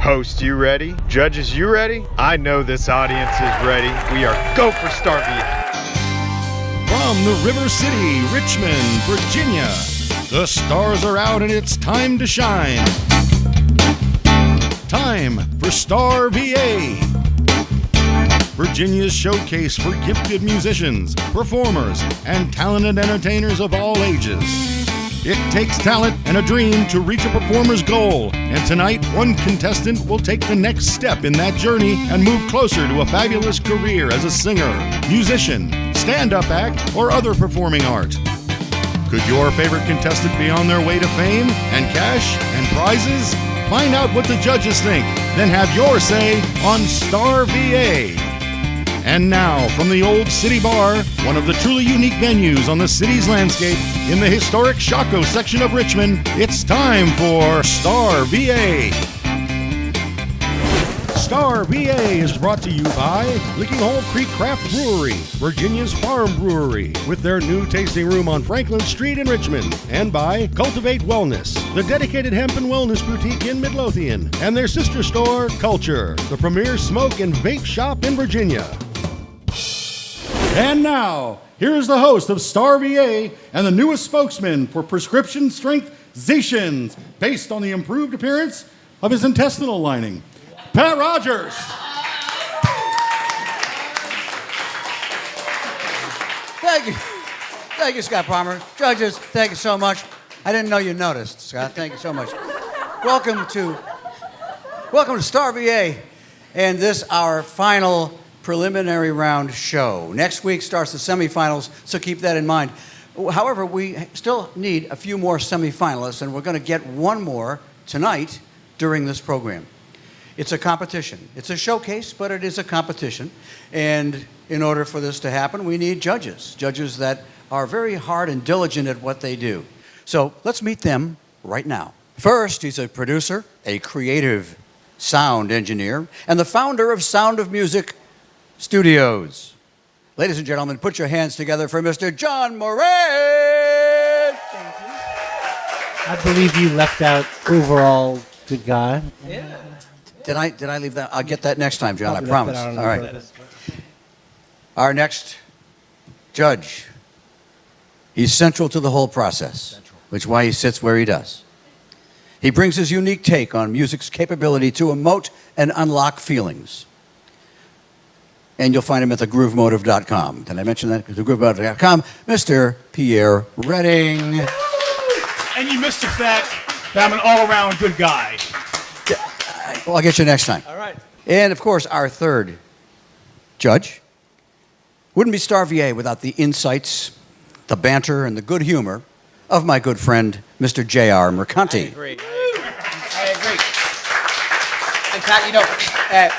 Host, you ready? Judges, you ready? I know this audience is ready. We are go for StarVA. From the River City, Richmond, Virginia, the stars are out and it's time to shine. Time for StarVA, Virginia's showcase for gifted musicians, performers, and talented entertainers of all ages. It takes talent and a dream to reach a performer's goal, and tonight one contestant will take the next step in that journey and move closer to a fabulous career as a singer, musician, stand-up act, or other performing art. Could your favorite contestant be on their way to fame and cash and prizes? Find out what the judges think, then have your say on StarVA. And now, from the Old City Bar, one of the truly unique venues on the city's landscape, in the historic Shockoe section of Richmond, it's time for StarVA. StarVA is brought to you by Licking Hole Creek Craft Brewery, Virginia's farm brewery, with their new tasting room on Franklin Street in Richmond, and by Cultivate Wellness, the dedicated hemp and wellness boutique in Midlothian, and their sister store, Culture, the premier smoke and vape shop in Virginia. And now, here's the host of StarVA and the newest spokesman for prescription strength Zations, based on the improved appearance of his intestinal lining, Pat Rogers. Thank you, Scott Palmer. Judges, thank you so much. I didn't know you noticed, Scott. Thank you so much. Welcome to StarVA, and this our final preliminary round show. Next week starts the semifinals, so keep that in mind. However, we still need a few more semifinalists, and we're going to get one more tonight during this program. It's a competition. It's a showcase, but it is a competition. And in order for this to happen, we need judges that are very hard and diligent at what they do. So let's meet them right now. First, he's a producer, a creative sound engineer, and the founder of Sound of Music Studios. Ladies and gentlemen, put your hands together for Mr. John Moran. Thank you. I believe you left out overall good guy. Yeah. Did I leave that? I'll get that next time, John. I promise. All right. Our next judge. He's central to the whole process, which is why he sits where he does. He brings his unique take on music's capability to emote and unlock feelings. And you'll find him at thegroovemotive.com. Did I mention that? Thegroovemotive.com, Mr. Pierre Redding. And you missed the fact that I'm an all-around good guy. Well, I'll get you next time. All right. And, of course, our third judge. Wouldn't be StarVA without the insights, the banter, and the good humor of my good friend, Mr. J.R. Mercanti. I agree. And Pat,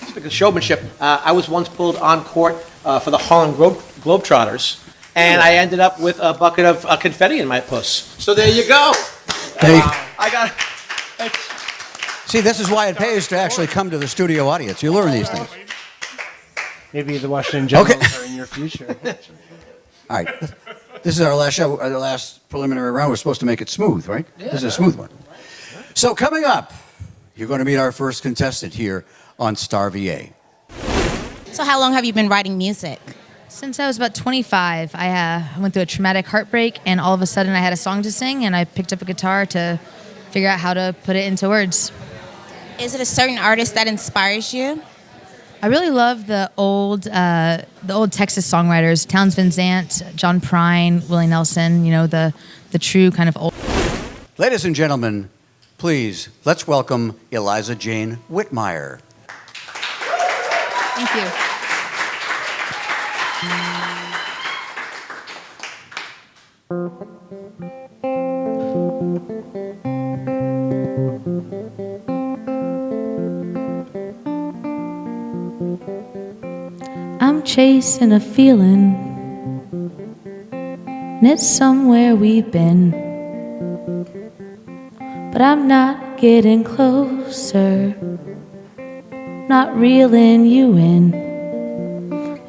speaking of showmanship, I was once pulled on court for the Harlem Globetrotters, and I ended up with a bucket of confetti in my puss. So there you go. I got it. See, this is why it pays to actually come to the studio audience. You learn these things. Maybe the Washington Generals are in your future. All right. This is our last show, the last preliminary round. We're supposed to make it smooth, right? Yeah. This is a smooth one. So coming up, you're going to meet our first contestant here on StarVA. So how long have you been writing music? Since I was about 25, I went through a traumatic heartbreak, and all of a sudden I had a song to sing, and I picked up a guitar to figure out how to put it into words. Is it a certain artist that inspires you? I really love the old Texas songwriters, Townes Van Zandt, John Prine, Willie Nelson, you know, the true kind of old. Ladies and gentlemen, please, let's welcome Eliza Jane Whitmire. Thank you. I'm chasing a feeling, and it's somewhere we've been, but I'm not getting closer, not reeling you in.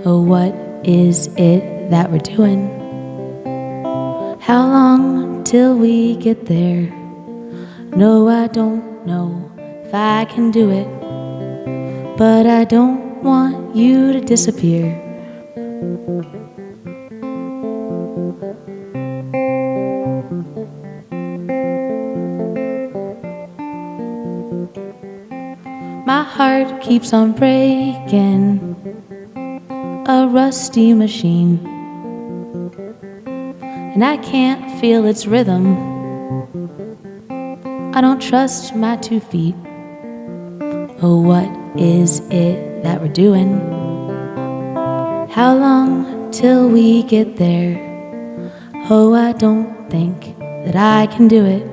Oh, what is it that we're doing? How long till we get there? No, I don't know. if I can do it, but I don't want you to disappear. My heart keeps on breaking, a rusty machine, and I can't feel its rhythm. I don't trust my 2 feet. Oh, what is it that we're doing? How long till we get there? Oh, I don't think that I can do it,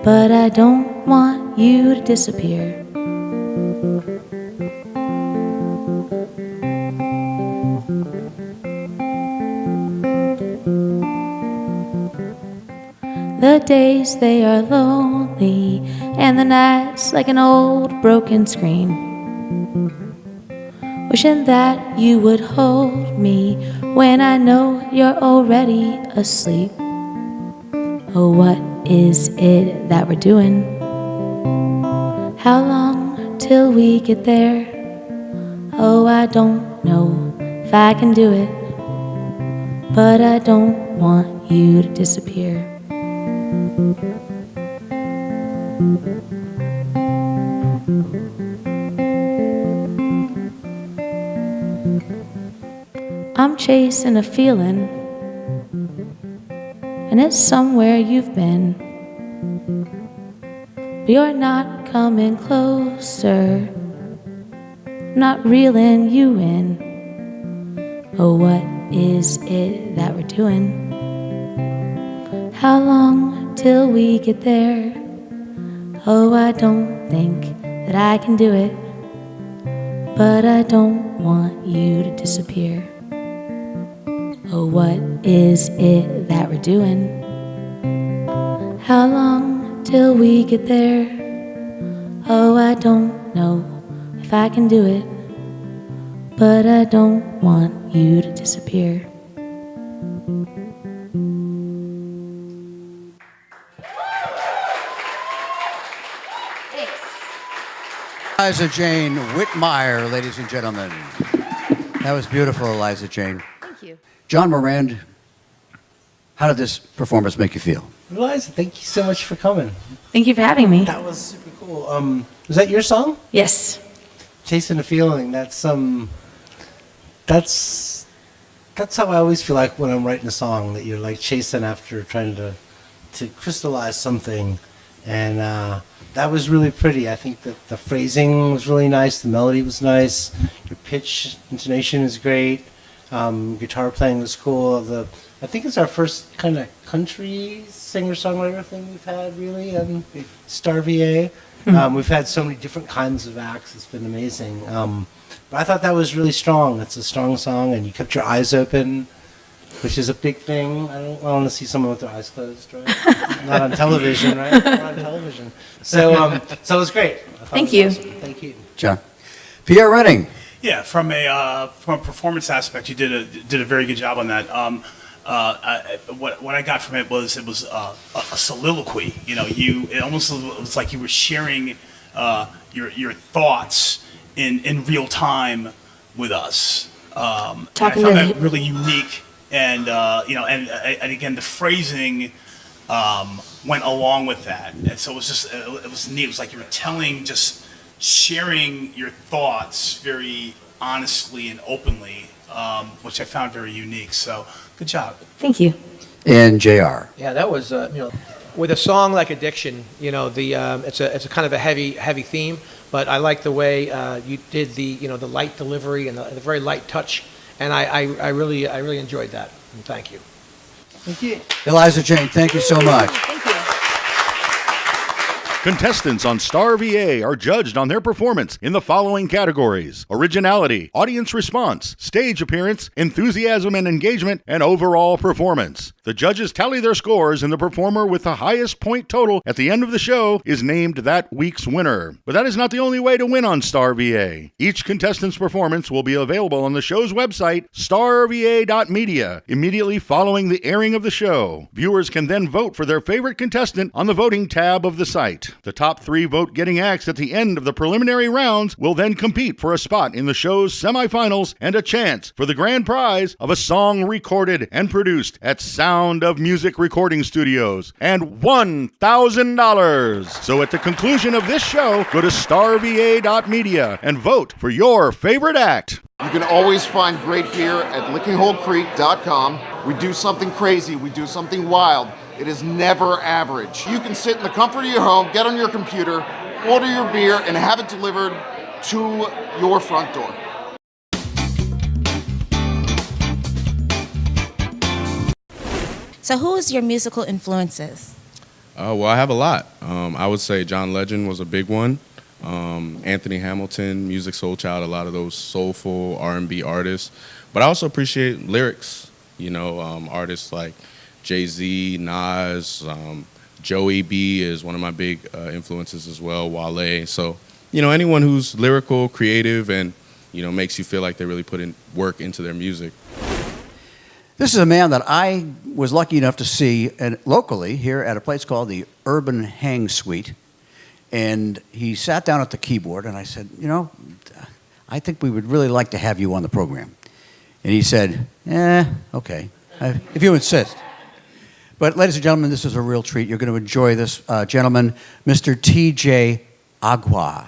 but I don't want you to disappear. The days, they are lonely, and the nights like an old broken screen. Wishing that you would hold me when I know you're already asleep. Oh, what is it that we're doing? How long till we get there? Oh, I don't know if I can do it, but I don't want you to disappear. I'm chasing a feeling, and it's somewhere you've been, but you're not coming closer, not reeling you in. Oh, what is it that we're doing? How long till we get there? Oh, I don't think that I can do it, but I don't want you to disappear. Oh, what is it that we're doing? How long till we get there? Oh, I don't know if I can do it, but I don't want you to disappear. Eliza Jane Whitmire, ladies and gentlemen. That was beautiful, Eliza Jane. Thank you. John Morand, how did this performance make you feel? Eliza, thank you so much for coming. Thank you for having me. That was super cool. Was that your song? Yes. Chasing a Feeling. That's how I always feel like when I'm writing a song, that you're like chasing after trying to crystallize something. And that was really pretty. I think that the phrasing was really nice, the melody was nice, your pitch intonation is great, guitar playing was cool. I think it's our first kind of country singer-songwriter thing we've had, really, StarVA. We've had so many different kinds of acts. It's been amazing. But I thought that was really strong. It's a strong song, and you kept your eyes open, which is a big thing. I don't want to see someone with their eyes closed, right? Not on television, right? Not on television. So it was great. Thank you. Awesome. Thank you. John. Pierre Redding. Yeah, from a performance aspect, you did a very good job on that. What I got from it was a soliloquy. You know, it almost was like you were sharing your thoughts in real time with us. And I found that really unique, and and again the phrasing went along with that, and so it was neat. It was like you were sharing your thoughts very honestly and openly, which I found very unique. So good job. Thank you. And JR. Yeah, that was with a song like Addiction, it's a kind of a heavy theme, but I like the way you did the light delivery and the very light touch, and I really enjoyed that. And thank you. Thank you. Eliza Jane, thank you so much. Thank you. Contestants on StarVA are judged on their performance in the following categories: originality, audience response, stage appearance, enthusiasm and engagement, and overall performance. The judges tally their scores, and the performer with the highest point total at the end of the show is named that week's winner. But that is not the only way to win on StarVA. Each contestant's performance will be available on the show's website, starva.media, immediately following the airing of the show. Viewers can then vote for their favorite contestant on the voting tab of the site. The top 3 vote-getting acts at the end of the preliminary rounds will then compete for a spot in the show's semifinals and a chance for the grand prize of a song recorded and produced at Sound of Music Recording Studios and $1,000. So at the conclusion of this show, go to starva.media and vote for your favorite act. You can always find great beer at lickingholecreek.com. We do something crazy, we do something wild. It is never average. You can sit in the comfort of your home, get on your computer, order your beer, and have it delivered to your front door. So who is your musical influences? Well, I have a lot. I would say John Legend was a big one. Anthony Hamilton, Music Soul Child, a lot of those soulful R&B artists. But I also appreciate lyrics, artists like Jay-Z, Nas, Joey B is one of my big influences as well, Wale. So, anyone who's lyrical, creative, and, makes you feel like they really put in work into their music. This is a man that I was lucky enough to see locally here at a place called the Urban Hang Suite. And he sat down at the keyboard, and I said, I think we would really like to have you on the program. And he said, okay, if you insist. But ladies and gentlemen, this is a real treat. You're going to enjoy this gentleman, Mr. T.J. Acquah.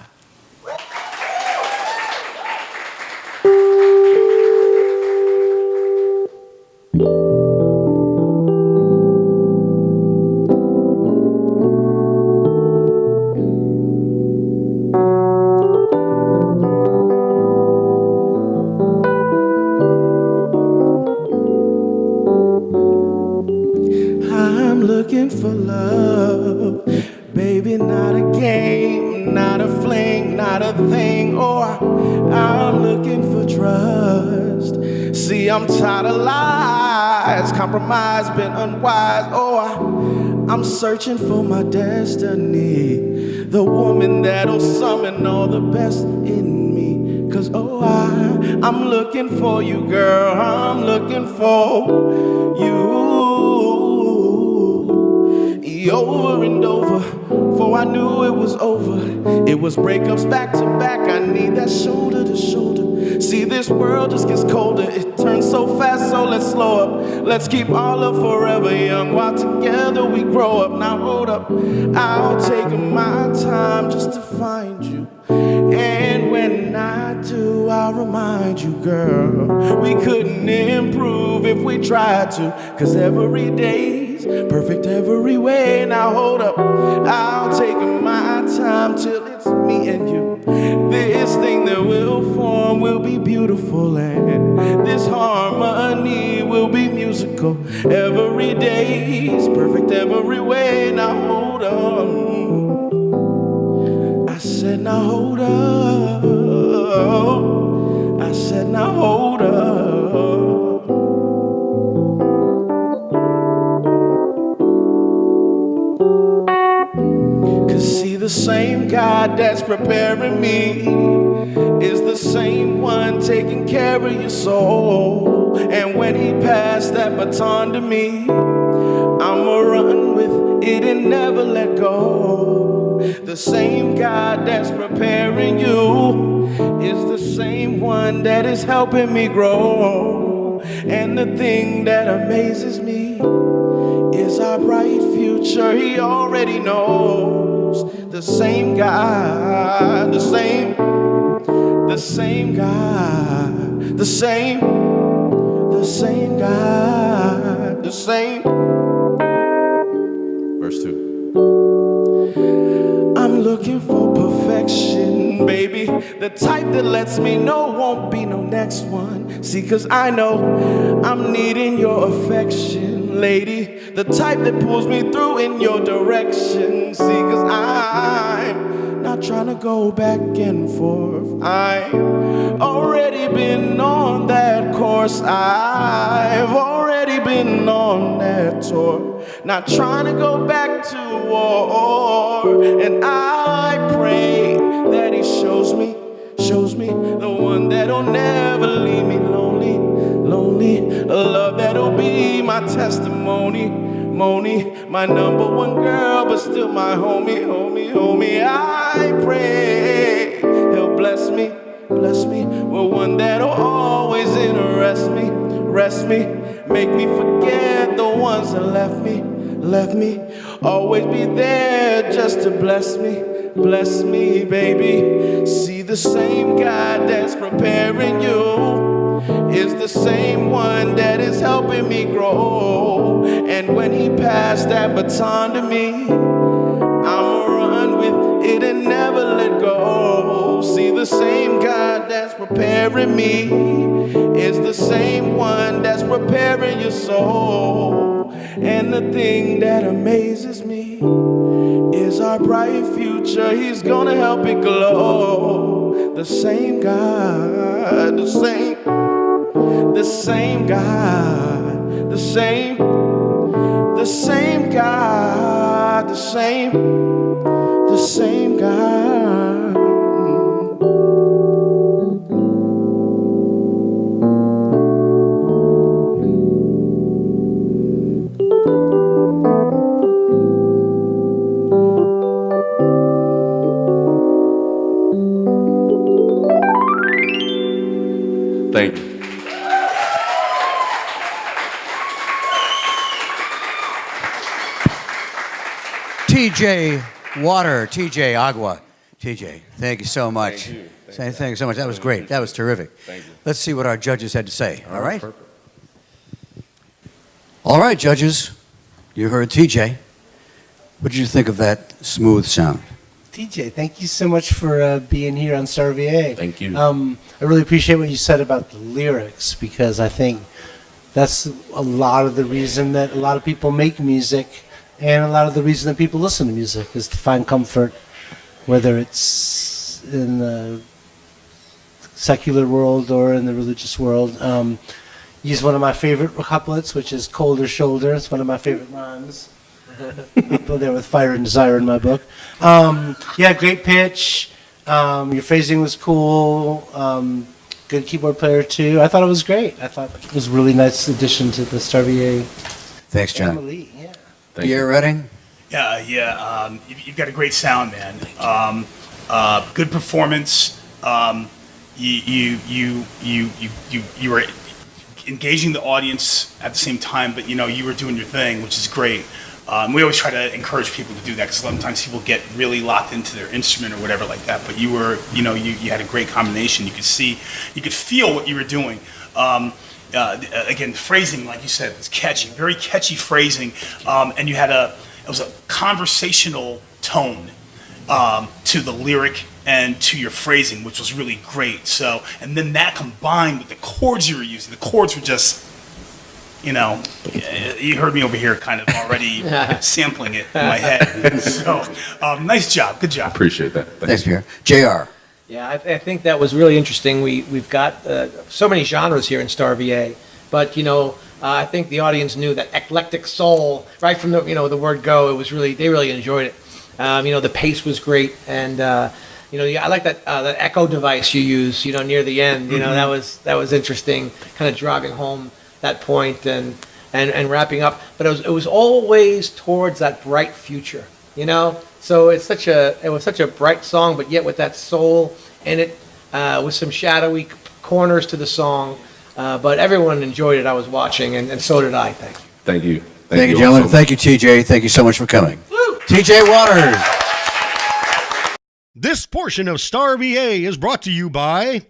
For love, baby, not a game, not a fling, not a thing. I'm looking for trust. See, I'm tired of lies, compromise, been unwise. I'm searching for my destiny, the woman that'll summon all the best in me. 'Cause I'm looking for you, girl, I'm looking for you. Over and over, for I knew it was over. It was breakups back to back, I need that shoulder to shoulder. See, this world just gets colder, it turns so fast, so let's slow up. Let's keep all of forever young, while together we grow up. Now hold up, I'll take my time just to find you. And when I do, I'll remind you, girl, we couldn't improve if we tried to. 'Cause every day's perfect every way. Now hold up, I'll take my time till it's me and you. This thing that will form will be beautiful, and this harmony will be musical. Every day's perfect every way. Now hold on, I said now hold up, I said now hold up. See, the same God that's preparing me is the same one taking care of your soul. And when he passed that baton to me, I'ma run with it and never let go. The same God that's preparing you is the same one that is helping me grow. And the thing that amazes me is our bright future, he already knows. The same God, the same God, the same God, the same God, the same. Verse 2. I'm looking for perfection, baby. The type that lets me know won't be no next one. See, 'cause I know I'm needing your affection, lady. The type that pulls me through in your direction. See, 'cause I'm not trying to go back and forth. I've already been on that course. I've already already been on that tour, not trying to go back to war. And I pray that he shows me the one that'll never leave me lonely, a love that'll be my testimony, my number one girl, but still my homie. I pray he'll bless me with one that'll always interest me, make me forget the ones that left me, always be there just to bless me, baby. See, the same God that's preparing you is the same one that is helping me grow. And when he passed that baton to me, I'ma run with it and never let go. See, the same God that's preparing me is the same one that's preparing your soul. And the thing that amazes me is our bright future. He's gonna help it glow. The same God, the same God, the same God, the same God. Thank you. TJ Water, TJ Acquah. TJ, thank you so much. Thank you. Thank you so much. That was great. That was terrific. Thank you. Let's see what our judges had to say. All right? Perfect. All right, judges. You heard TJ. What did you think of that smooth sound? TJ, thank you so much for being here on StarVA. Thank you. I really appreciate what you said about the lyrics, because I think that's a lot of the reason that a lot of people make music, and a lot of the reason that people listen to music is to find comfort, whether it's in the secular world or in the religious world. Use one of my favorite couplets, which is "Colder Shoulder." It's one of my favorite rhymes. Up there with Fire and Desire in my book. Yeah, great pitch. Your phrasing was cool. Good keyboard player too. I thought it was great. I thought it was a really nice addition to the StarVA. Thanks, John. Family. Yeah. Pierre Redding? Yeah. You've got a great sound, man. Good performance. You were engaging the audience at the same time, but you were doing your thing, which is great. We always try to encourage people to do that, because sometimes people get really locked into their instrument or whatever like that. But you were, you had a great combination. You could feel what you were doing. Again, phrasing, like you said, was catchy, very catchy phrasing, and it was a conversational tone to the lyric and to your phrasing, which was really great. So, and then that combined with the chords you were using, the chords were just, you heard me over here kind of already sampling it in my head. So, nice job, good job. Appreciate that. Thanks, Pierre. JR. Yeah, I think that was really interesting. We've got so many genres here in StarVA, but I think the audience knew that eclectic soul right from the the word go. It was they really enjoyed it. The pace was great, and I like that echo device you use. Near the end. That was interesting, kind of driving home that point and wrapping up. But it was always towards that bright future. So it was such a bright song, but yet with that soul in it, with some shadowy corners to the song. But everyone enjoyed it. I was watching, and so did I. Thank you. Thank you, gentlemen. Thank you, TJ. Thank you so much for coming. Woo! TJ Waters. This portion of StarVA is brought to you by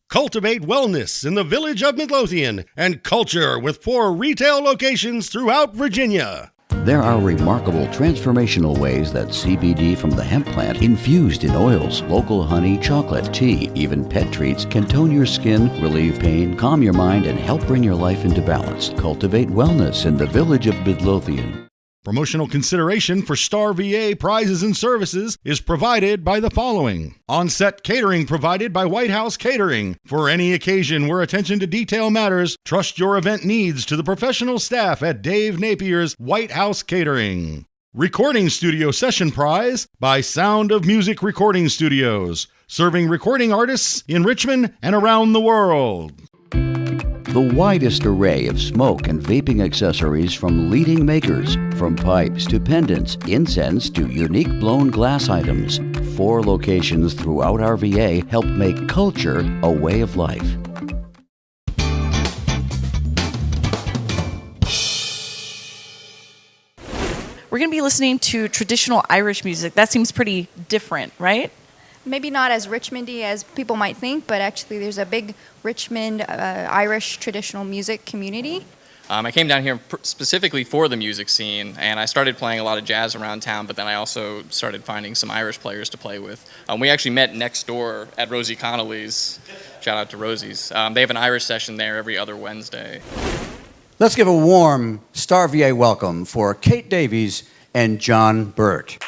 Cultivate Wellness in the village of Midlothian and Culture with 4 retail locations throughout Virginia. There are remarkable transformational ways that CBD from the hemp plant, infused in oils, local honey, chocolate, tea, even pet treats, can tone your skin, relieve pain, calm your mind, and help bring your life into balance. Cultivate Wellness in the village of Midlothian. Promotional consideration for StarVA prizes and services is provided by the following. On-set catering provided by White House Catering. For any occasion where attention to detail matters, trust your event needs to the professional staff at Dave Napier's White House Catering. Recording Studio Session Prize by Sound of Music Recording Studios, serving recording artists in Richmond and around the world. The widest array of smoke and vaping accessories from leading makers, from pipes to pendants, incense to unique blown glass items. 4 locations throughout our VA help make culture a way of life. We're going to be listening to traditional Irish music. That seems pretty different, right? Maybe not as Richmondy as people might think, but actually there's a big Richmond Irish traditional music community. I came down here specifically for the music scene, and I started playing a lot of jazz around town, but then I also started finding some Irish players to play with. We actually met next door at Rosie Connolly's. Shout out to Rosie's. They have an Irish session there every other Wednesday. Let's give a warm StarVA welcome for Cait Davies and John Birt.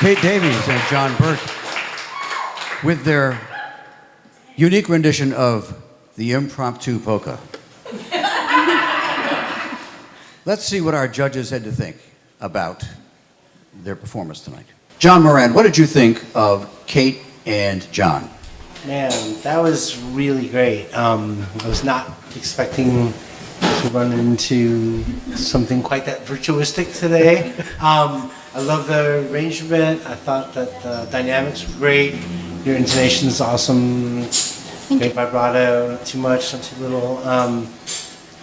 Cait Davies and John Birt with their unique rendition of the impromptu polka. Let's see what our judges had to think about their performance tonight. John Moran, what did you think of Cait and John? Man, that was really great. I was not expecting to run into something quite that virtuistic today. I love the arrangement. I thought that the dynamics were great. Your intonation is awesome. Great vibrato, not too much, not too little.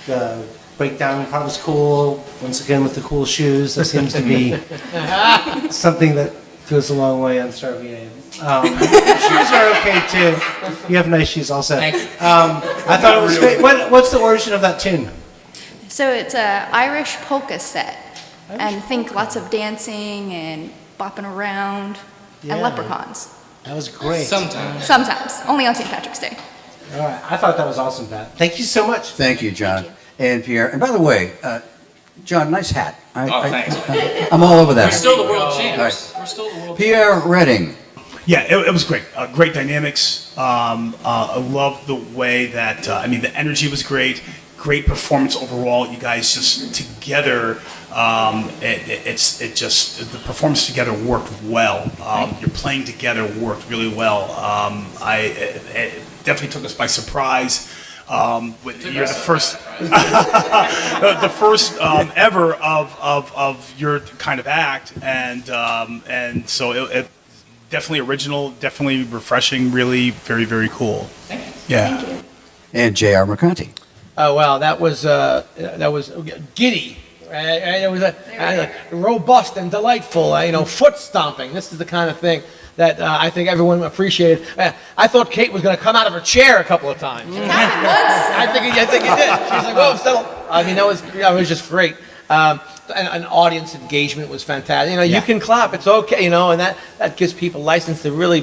The breakdown part was cool. Once again, with the cool shoes, that seems to be something that goes a long way on StarVA. Shoes are okay too. You have nice shoes also. Thanks. I thought it was great. What's the origin of that tune? So it's an Irish polka set. and think lots of dancing and bopping around Yeah. and leprechauns. That was great. Sometimes, only on St. Patrick's Day. All right. I thought that was awesome, Pat. Thank you so much. Thank you, John. And Pierre. And by the way, John, nice hat. Thanks. I'm all over that. We're still the world champs. All right. We're still the world Pierre Redding. Yeah, it was great. Great dynamics. I love the way that, the energy was great. Great performance overall. You guys just together, the performance together worked well. Your playing together worked really well. It definitely took us by surprise. You're the first, the first ever of your kind of act, and so it definitely original, definitely refreshing, really very, very cool. Yeah. And J.R. Mercanti. Oh wow, that was giddy. It was robust and delightful. Foot stomping. This is the kind of thing that I think everyone appreciated. I thought Cait was going to come out of her chair a couple of times. I think he did. She was like, "Whoa, settle." That was just great. And audience engagement was fantastic. You can clap. It's okay. And that gives people license to really,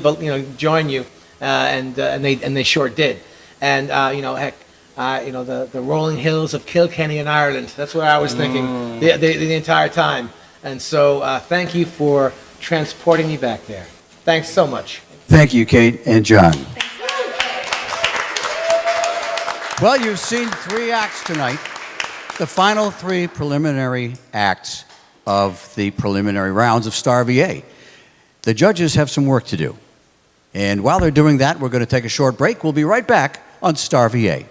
join you. And they sure did. And heck. The rolling hills of Kilkenny in Ireland. That's what I was thinking the entire time. And so thank you for transporting me back there. Thanks so much. Thank you, Cait and John. Well, you've seen 3 acts tonight. The final 3 preliminary acts of the preliminary rounds of StarVA. The judges have some work to do. And while they're doing that, we're going to take a short break. We'll be right back on StarVA.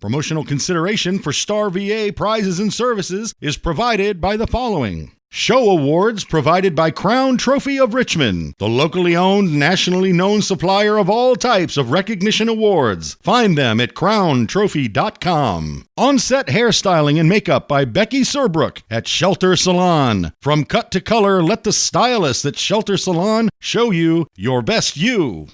Promotional consideration for StarVA prizes and services is provided by the following. Show awards provided by Crown Trophy of Richmond, the locally owned, nationally known supplier of all types of recognition awards. Find them at crowntrophy.com. On-set hairstyling and makeup by Becky Serbrook at Shelter Salon. From cut to color, let the stylists at Shelter Salon show you your best you.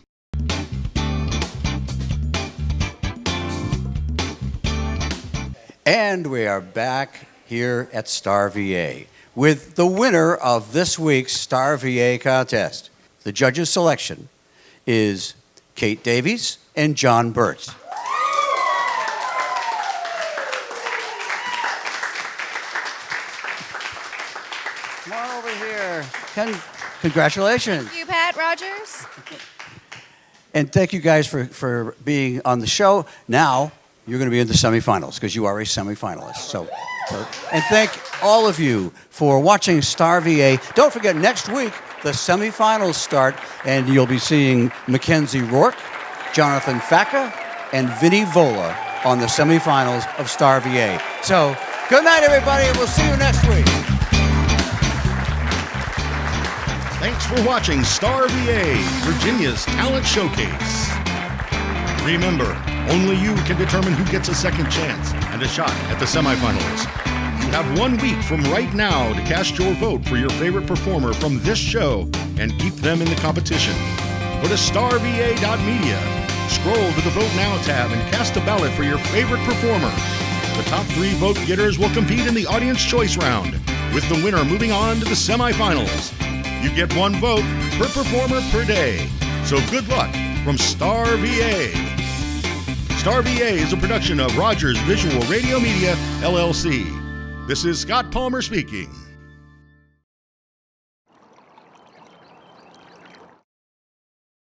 And we are back here at StarVA with the winner of this week's StarVA contest. The judges' selection is Cait Davies and John Birt. Come on over here. Congratulations. Thank you, Pat Rogers. And thank you guys for being on the show. Now, you're going to be in the semifinals because you are a semifinalist. So, and thank all of you for watching StarVA. Don't forget, next week, the semifinals start, and you'll be seeing Mackenzie Rourke, Jonathan Facca, and Vinny Vola on the semifinals of StarVA. So, good night, everybody, and we'll see you next week. Thanks for watching StarVA, Virginia's Talent Showcase. Remember, only you can determine who gets a second chance and a shot at the semifinals. You have 1 week from right now to cast your vote for your favorite performer from this show and keep them in the competition. Go to starva.media, scroll to the Vote Now tab and cast a ballot for your favorite performer. The top 3 vote getters will compete in the Audience Choice Round, with the winner moving on to the semifinals. You get 1 vote per performer per day. So good luck from StarVA. StarVA is a production of Rogers Visual Radio Media, LLC. This is Scott Palmer speaking.